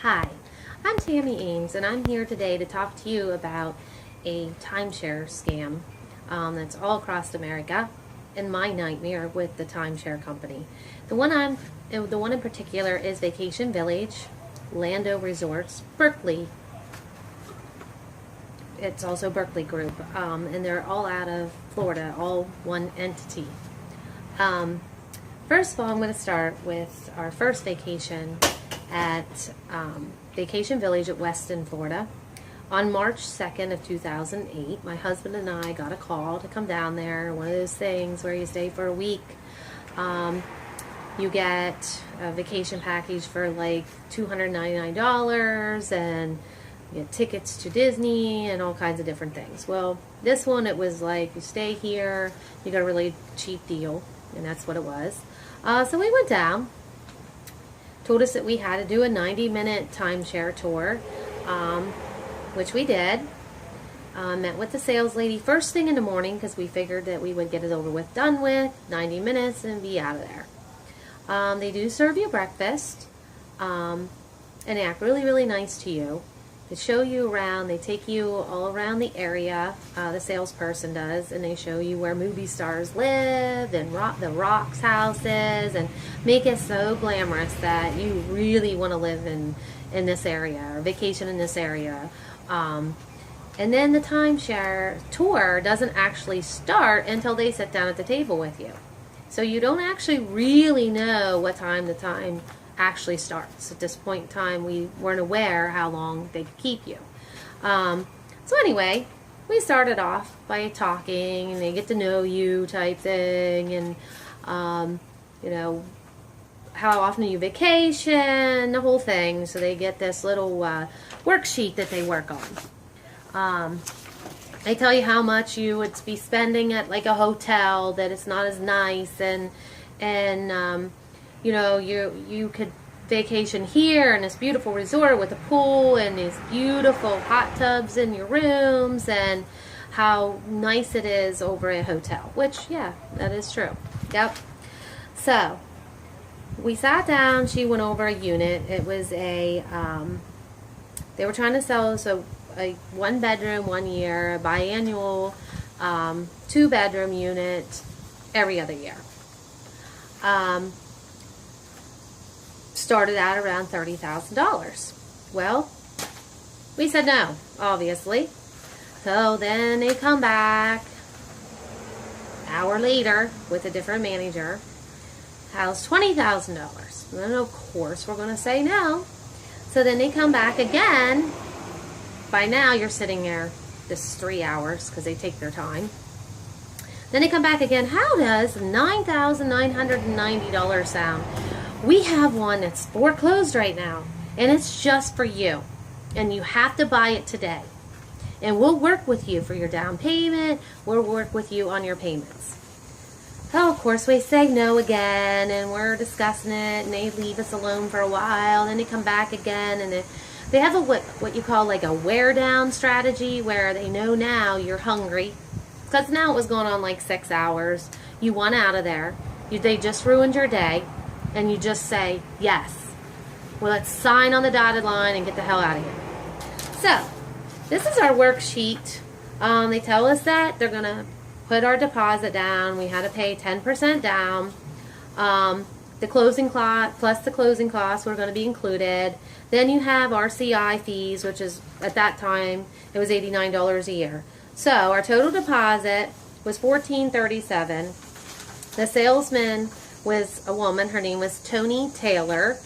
Hi, I'm Tammy Ames, and I'm here today to talk to you about a timeshare scam that's all across America, and my nightmare with the timeshare company. The one in particular is Vacation Village, Lando Resorts, Berkeley. It's also Berkeley Group, and they're all out of Florida, all one entity. First of all, I'm going to start with our first vacation at Vacation Village at Weston, Florida. On March 2nd of 2008, my husband and I got a call to come down there. One of those things where you stay for a week. You get a vacation package for like $299 and you get tickets to Disney and all kinds of different things. Well, this one, it was like you stay here, you got a really cheap deal, and that's what it was. So we went down. Told us that we had to do a 90-minute timeshare tour, which we did. Met with the sales lady first thing in the morning because we figured that we would get it over with, done with, 90 minutes, and be out of there. They do serve you breakfast and act really, really nice to you. They show you around. They take you all around the area, the salesperson does, and they show you where movie stars live and the Rock's houses, and make it so glamorous that you really want to live in this area or vacation in this area. And then the timeshare tour doesn't actually start until they sit down at the table with you. So you don't actually really know what time the time actually starts. At this point in time, we weren't aware how long they could keep you. So anyway, we started off by talking, and they get to know you type thing, and you know, how often you vacation, the whole thing. So they get this little worksheet that they work on. They tell you how much you would be spending at like a hotel that it's not as nice, and you know, you could vacation here in this beautiful resort with a pool and these beautiful hot tubs in your rooms, and how nice it is over a hotel, which, yeah, that is true. Yep. So we sat down. She went over a unit. It was they were trying to sell us a 1-bedroom, 1 year, a biannual 2-bedroom unit every other year. Started out around $30,000. Well, we said no, obviously. So then they come back an hour later with a different manager. How's $20,000? Then of course we're going to say no. So then they come back again. By now you're sitting there, this is 3 hours because they take their time. Then they come back again. How does $9,990 sound? We have one that's foreclosed right now, and it's just for you, and you have to buy it today, and we'll work with you for your down payment. We'll work with you on your payments. So of course we say no again, and we're discussing it, and they leave us alone for a while, and then they come back again, and they have a what you call like a wear down strategy, where they know now you're hungry, because now it was going on like 6 hours. You want out of there. They just ruined your day. And you just say, yes. Well, let's sign on the dotted line and get the hell out of here. So, this is our worksheet. They tell us that they're going to put our deposit down. We had to pay 10% down. The closing cost, plus the closing costs, were going to be included. Then you have RCI fees, which is, at that time, it was $89 a year. So, our total deposit was $1,437. The salesman was a woman. Her name was Tony Taylor,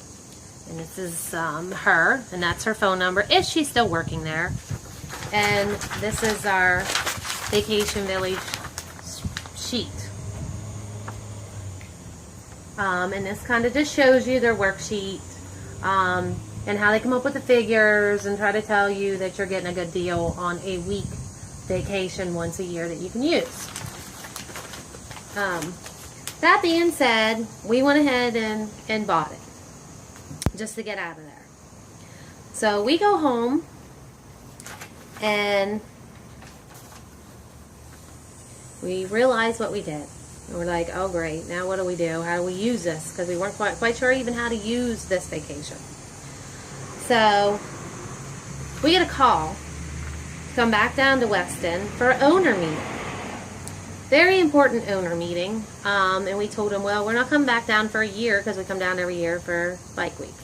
and this is her, and that's her phone number if she's still working there. And this is our Vacation Village sheet, and this kind of just shows you their worksheet, and how they come up with the figures and try to tell you that you're getting a good deal on a week vacation once a year that you can use. That being said, we went ahead and bought it just to get out of there. So we go home, and we realize what we did. And we're like, oh great, now what do we do? How do we use this? Because we weren't quite sure even how to use this vacation. So we get a call to come back down to Weston for an owner meeting. Very important owner meeting. And we told them, well, we're not coming back down for a year because we come down every year for Bike Week.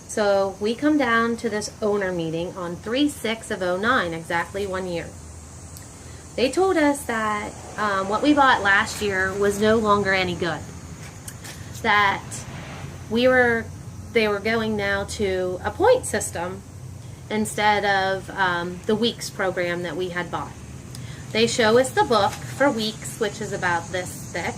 So we come down to this owner meeting on 3/6/09, exactly 1 year. They told us that what we bought last year was no longer any good. That they were going now to a point system instead of the weeks program that we had bought. They show us the book for weeks, which is about this thick.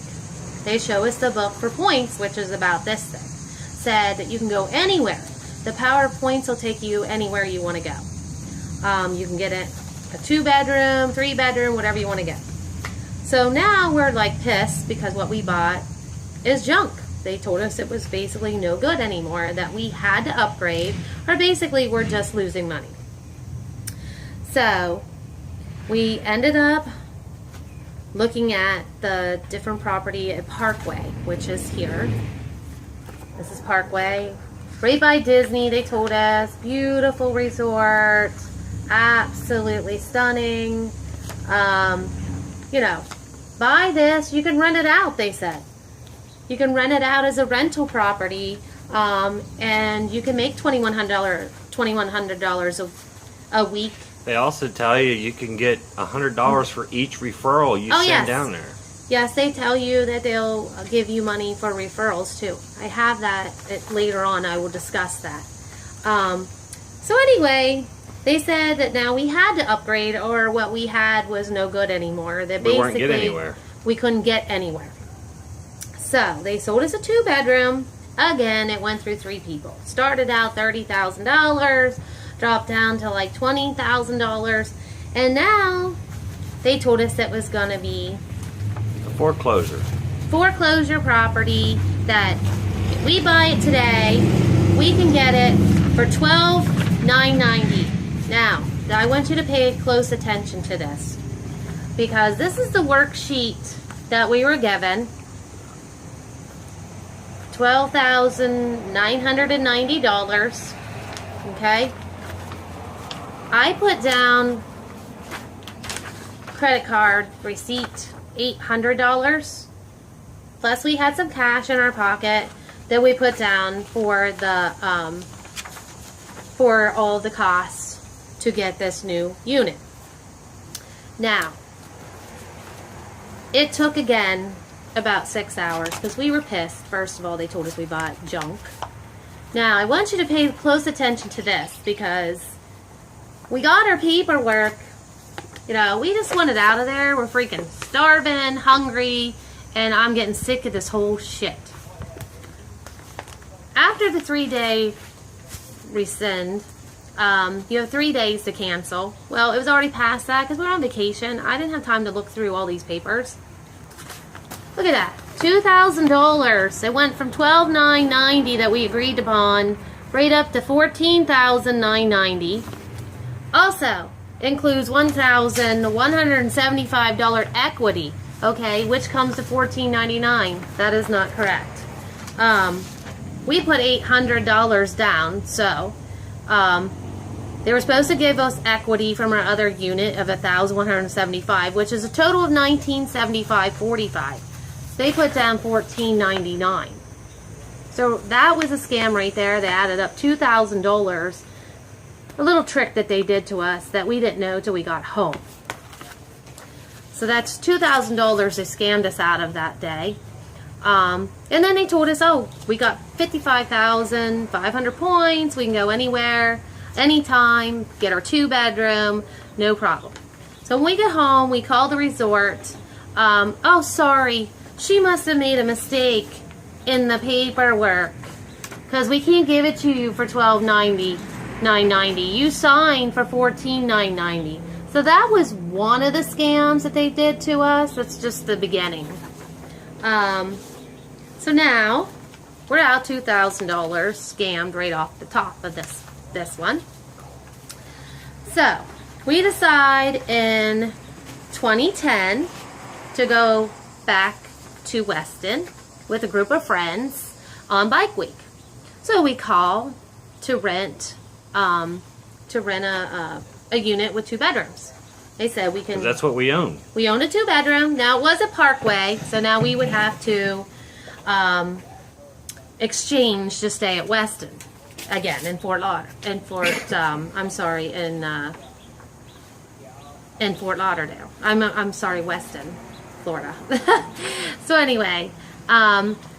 They show us the book for points, which is about this thick. Said that you can go anywhere. The Power Points will take you anywhere you want to go. You can get it a 2-bedroom, 3-bedroom, whatever you want to get. So now we're like pissed because what we bought is junk. They told us it was basically no good anymore, that we had to upgrade, or basically we're just losing money. So we ended up looking at the different property at Parkway, which is here. This is Parkway, right by Disney. They told us, beautiful resort, absolutely stunning. You know, buy this, you can rent it out, they said. You can rent it out as a rental property, and you can make $2,100 a week. They also tell you can get $100 for each referral you send down there. Yes, they tell you that they'll give you money for referrals too. I have that later on. I will discuss that. So anyway, they said that now we had to upgrade, or what we had was no good anymore. That we weren't getting anywhere. We couldn't get anywhere. So they sold us a 2-bedroom. Again, it went through 3 people. Started out $30,000, dropped down to like $20,000, and now they told us that was going to be a foreclosure property, that if we buy it today, we can get it for $12,990. Now, I want you to pay close attention to this, because this is the worksheet that we were given. $12,990. Okay. I put down credit card receipt $800. Plus we had some cash in our pocket that we put down for the for all the costs to get this new unit. Now, it took again about 6 hours because we were pissed. First of all, they told us we bought junk. Now, I want you to pay close attention to this, because we got our paperwork. You know, we just want it out of there. We're freaking starving, hungry, and I'm getting sick of this whole shit. After the 3-day rescind, you have 3 days to cancel. Well, it was already past that because we were on vacation. I didn't have time to look through all these papers. Look at that, $2,000. It went from $12,990 that we agreed upon right up to $14,990. Also includes $1,175 equity, okay, which comes to $14.99. That is not correct. We put $800 down, so they were supposed to give us equity from our other unit of $1,175, which is a total of $1,975.45. They put down $14.99. So that was a scam right there. They added up $2,000. A little trick that they did to us that we didn't know till we got home. So that's $2,000 they scammed us out of that day. And then they told us, oh, we got 55,500 points. We can go anywhere, anytime, get our 2-bedroom, no problem. So when we get home, we call the resort. Oh, sorry. She must have made a mistake in the paperwork, because we can't give it to you for $12.990. You signed for $14.990. So that was one of the scams that they did to us. That's just the beginning. So now we're out $2,000 scammed right off the top of this one. So we decide in 2010 to go back to Weston with a group of friends on Bike Week. So we call to rent a unit with 2 bedrooms. They said we can. 'Cause that's what we own. We owned a 2-bedroom. Now it was a Parkway, so now we would have to exchange to stay at Weston again in Fort Lauderdale. In Fort Lauderdale. I'm sorry, Weston, Florida. So anyway,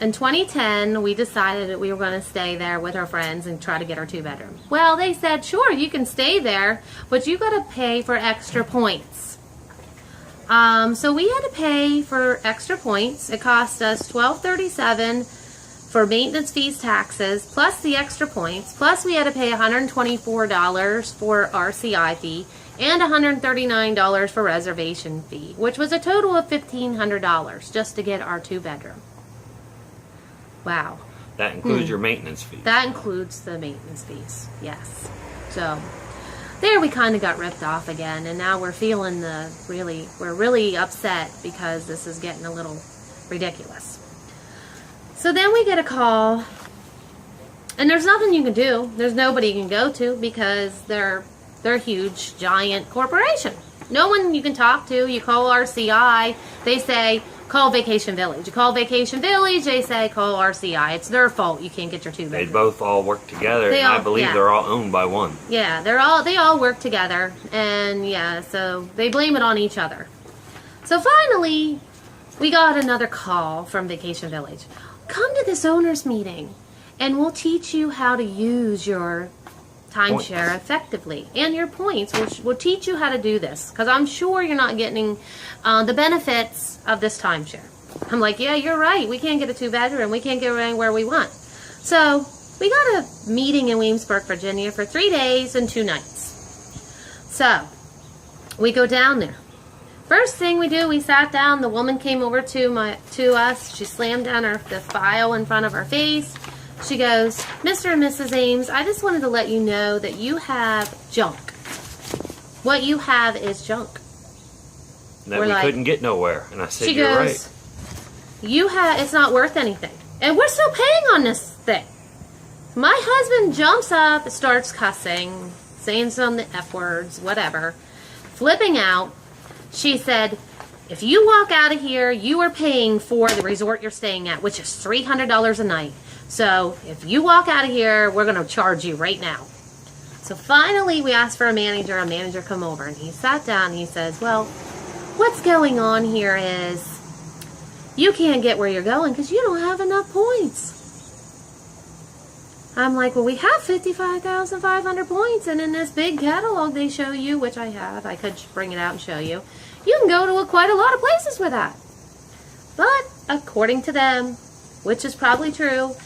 in 2010, we decided that we were going to stay there with our friends and try to get our 2-bedroom. Well, they said, sure, you can stay there, but you got to pay for extra points. So we had to pay for extra points. It cost us $12.37 for maintenance fees, taxes, plus the extra points. Plus we had to pay $124 for RCI fee and $139 for reservation fee, which was a total of $1,500 just to get our 2-bedroom. Wow. That includes your maintenance fees. That includes the maintenance fees, yes. So there we kind of got ripped off again, and now we're feeling we're really upset because this is getting a little ridiculous. So then we get a call, and there's nothing you can do. There's nobody you can go to because they're a huge, giant corporation. No one you can talk to. You call RCI, they say, call Vacation Village. You call Vacation Village, they say, call RCI. It's their fault you can't get your 2-bedroom. They both all work together, and I believe they're all owned by one. Yeah, they all work together, and yeah, so they blame it on each other. So finally, we got another call from Vacation Village. Come to this owners meeting, and we'll teach you how to use your timeshare effectively and your points. We'll teach you how to do this because I'm sure you're not getting the benefits of this timeshare. I'm like, yeah, you're right. We can't get a 2-bedroom. We can't get anywhere we want. So we got a meeting in Williamsburg, Virginia for 3 days and 2 nights. So we go down there. First thing we do, we sat down. The woman came over to us. She slammed down the file in front of our face. She goes, Mr. and Mrs. Ames, I just wanted to let you know that you have junk. What you have is junk. That we couldn't get nowhere. And I said, you're right. It's not worth anything. And we're still paying on this thing. My husband jumps up, starts cussing, saying some F words, whatever, flipping out. She said, if you walk out of here, you are paying for the resort you're staying at, which is $300 a night. So if you walk out of here, we're going to charge you right now. So finally we asked for a manager come over, and he sat down and he says, well, what's going on here is you can't get where you're going because you don't have enough points. I'm like, well, we have 55,500 points, and in this big catalog they show you, which I have, I could bring it out and show you, you can go to quite a lot of places with that. But according to them, which is probably true,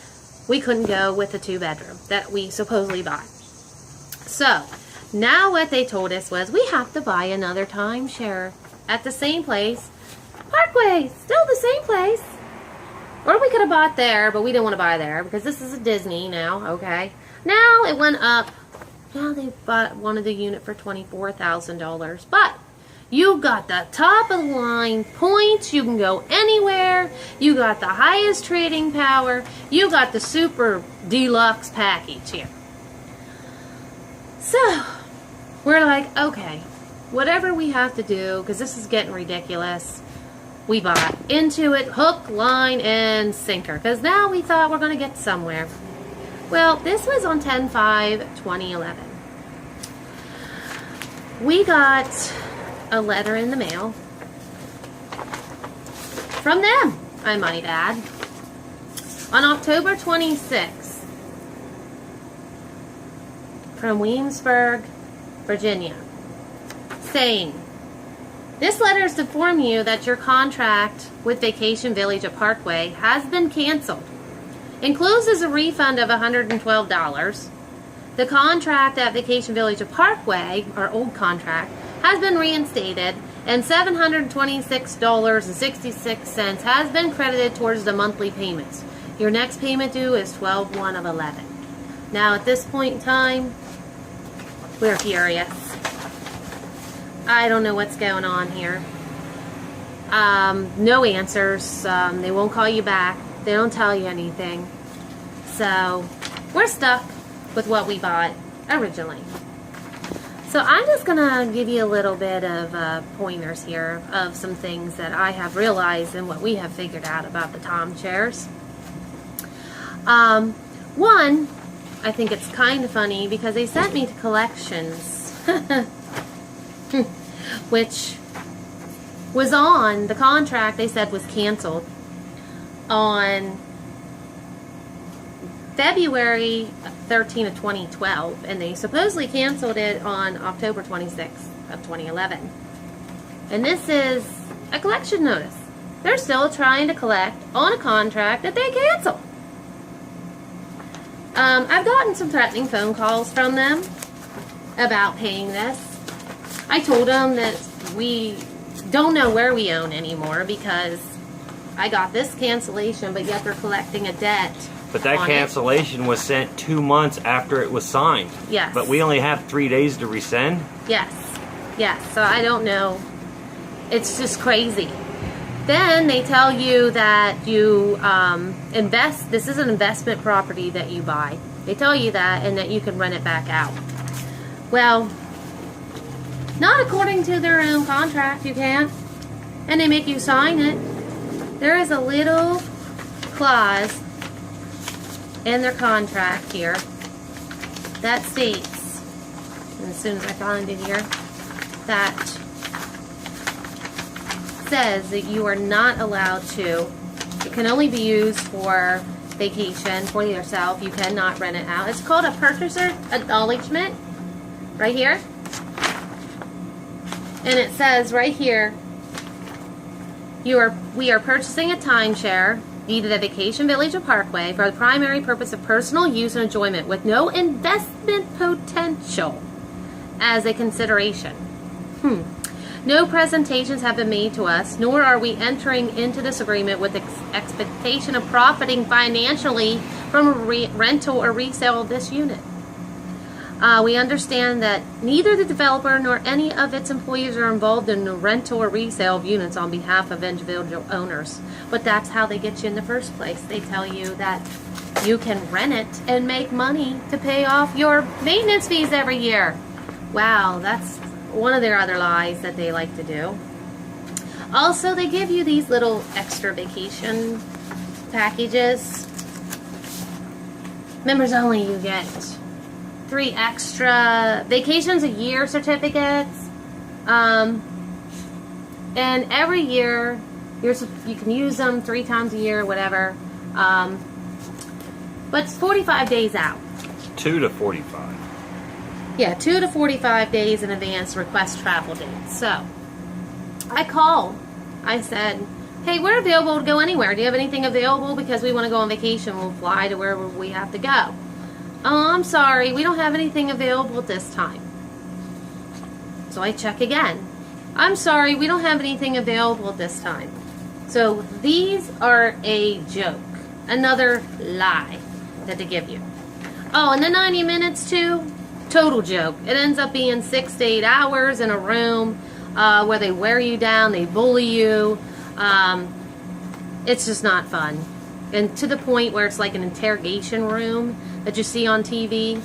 we couldn't go with the 2-bedroom that we supposedly bought. So now what they told us was we have to buy another timeshare at the same place. Parkway, still the same place. Or we could have bought there, but we didn't want to buy there because this is a Disney now, okay? Now it went up. Now they wanted the unit for $24,000. But you got the top of the line points. You can go anywhere. You got the highest trading power. You got the super deluxe package here. So we're like, okay, whatever we have to do, because this is getting ridiculous. We bought into it, hook, line, and sinker, because now we thought we're going to get somewhere. Well, this was on 10/5/2011. We got a letter in the mail from them, I might add, on October 26th from Williamsburg, Virginia, saying, this letter is to inform you that your contract with Vacation Village at Parkway has been canceled. Encloses a refund of $112. The contract at Vacation Village at Parkway, our old contract, has been reinstated, and $726.66 has been credited towards the monthly payments. Your next payment due is 12/1/11. Now, at this point in time, we're furious. I don't know what's going on here. No answers. They won't call you back. They don't tell you anything. So, we're stuck. with what we bought originally. So I'm just gonna give you a little bit of pointers here of some things that I have realized and what we have figured out about the timeshares. One, I think it's kind of funny because they sent me to collections, which was on the contract. They said was canceled on February 13 of 2012, and they supposedly canceled it on October 26th of 2011. And this is a collection notice. They're still trying to collect on a contract that they canceled. I've gotten some threatening phone calls from them about paying this. I told them that we don't know where we own anymore because I got this cancellation, but yet they're collecting a debt. But that cancellation was sent 2 months after it was signed. Yes. But we only have 3 days to rescind? Yes. Yes. So I don't know. It's just crazy. Then they tell you that you invest. This is an investment property that you buy. They tell you that, and that you can rent it back out. Well, not according to their own contract. You can't. And they make you sign it. There is a little clause in their contract here that states, and as soon as I find it here, that says that you are not allowed to, it can only be used for vacation for yourself. You cannot rent it out. It's called a purchaser acknowledgement right here, and it says right here, we are purchasing a timeshare deeded at Vacation Village or Parkway for the primary purpose of personal use and enjoyment with no investment potential as a consideration. No presentations have been made to us, nor are we entering into this agreement with the expectation of profiting financially from a rental or resale of this unit. We understand that neither the developer nor any of its employees are involved in the rental or resale of units on behalf of individual owners. But that's how they get you in the first place. They tell you that you can rent it and make money to pay off your maintenance fees every year. Wow, that's one of their other lies that they like to do. Also, they give you these little extra vacation packages. Members only, you get 3 extra vacations a year certificates, and every year you can use them 3 times a year, whatever. But it's 45 days out. 2 to 45. Yeah, 2 to 45 days in advance request travel dates. So I called. I said, hey, we're available to go anywhere. Do you have anything available? Because we want to go on vacation. We'll fly to wherever we have to go. Oh, I'm sorry, we don't have anything available at this time. So I check again. I'm sorry, we don't have anything available at this time. So these are a joke. Another lie that they give you. Oh, and the 90 minutes too? Total joke. It ends up being 6 to 8 hours in a room where they wear you down, they bully you. It's just not fun. And to the point where it's like an interrogation room that you see on TV.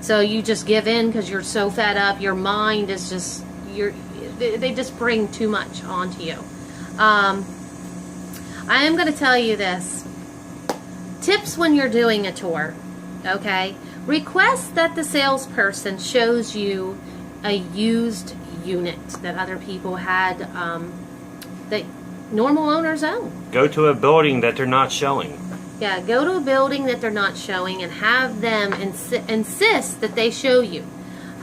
So you just give in because you're so fed up. Your mind is just, they just bring too much onto you. I am going to tell you this. Tips when you're doing a tour, okay? Request that the salesperson shows you a used unit that other people had, that normal owners own. Go to a building that they're not showing. Yeah, go to a building that they're not showing and have them insist that they show you.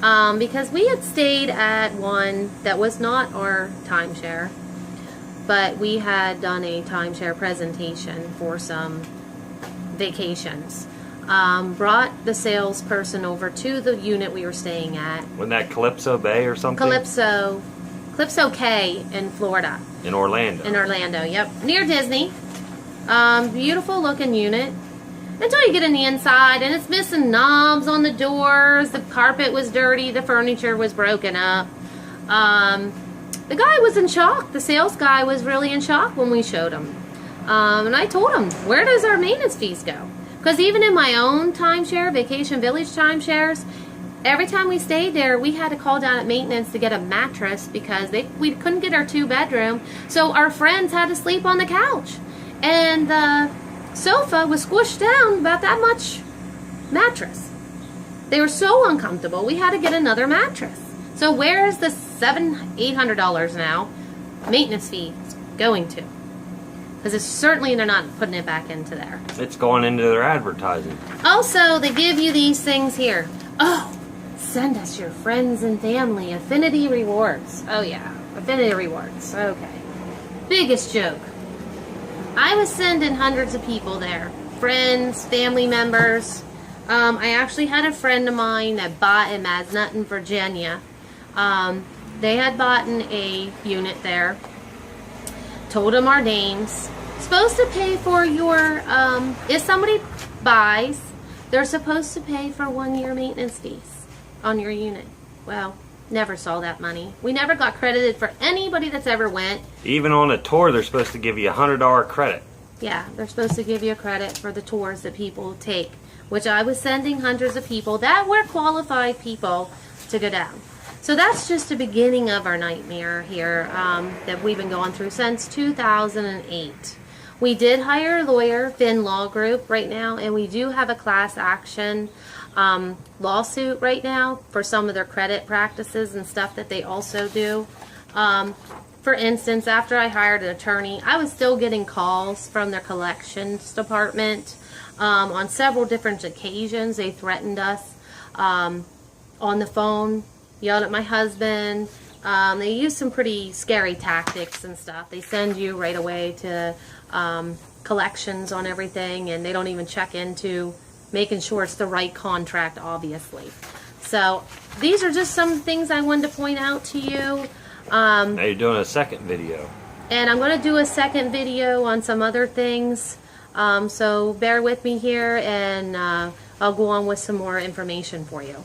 Because we had stayed at one that was not our timeshare, but we had done a timeshare presentation for some vacations. Brought the salesperson over to the unit we were staying at. Wasn't that Calypso Bay or something? Calypso Cay in Florida. In Orlando. In Orlando, yep. Near Disney. Beautiful looking unit. Until you get in the inside and it's missing knobs on the doors, the carpet was dirty, the furniture was broken up. The guy was in shock. The sales guy was really in shock when we showed him. And I told him, where does our maintenance fees go? Because even in my own timeshare, Vacation Village timeshares, every time we stayed there, we had to call down at maintenance to get a mattress because we couldn't get our 2-bedroom. So our friends had to sleep on the couch. And the sofa was squished down about that much mattress. They were so uncomfortable, we had to get another mattress. So where is the $800 now maintenance fee going to? Because it's certainly they're not putting it back into there. It's going into their advertising. Also, they give you these things here. Oh, send us your friends and family. Affinity rewards. Oh yeah, affinity rewards. Okay. Biggest joke. I was sending hundreds of people there. Friends, family members. I actually had a friend of mine that bought in Masnutton, Virginia. They had bought a unit there. Told them our names. Supposed to pay for your, if somebody buys, they're supposed to pay for 1-year maintenance fees on your unit. Well, never saw that money. We never got credited for anybody that's ever went. Even on a tour, they're supposed to give you $100 credit. Yeah, they're supposed to give you a credit for the tours that people take, which I was sending hundreds of people that were qualified people to go down. So that's just the beginning of our nightmare here that we've been going through since 2008. We did hire a lawyer, Finn Law Group, right now, and we do have a class action lawsuit right now for some of their credit practices and stuff that they also do. For instance, after I hired an attorney, I was still getting calls from their collections department on several different occasions. They threatened us on the phone, yelled at my husband. They use some pretty scary tactics and stuff. They send you right away to collections on everything, and they don't even check into making sure it's the right contract, obviously. So these are just some things I wanted to point out to you. Now you're doing a second video. And I'm going to do a second video on some other things. So bear with me here, and I'll go on with some more information for you.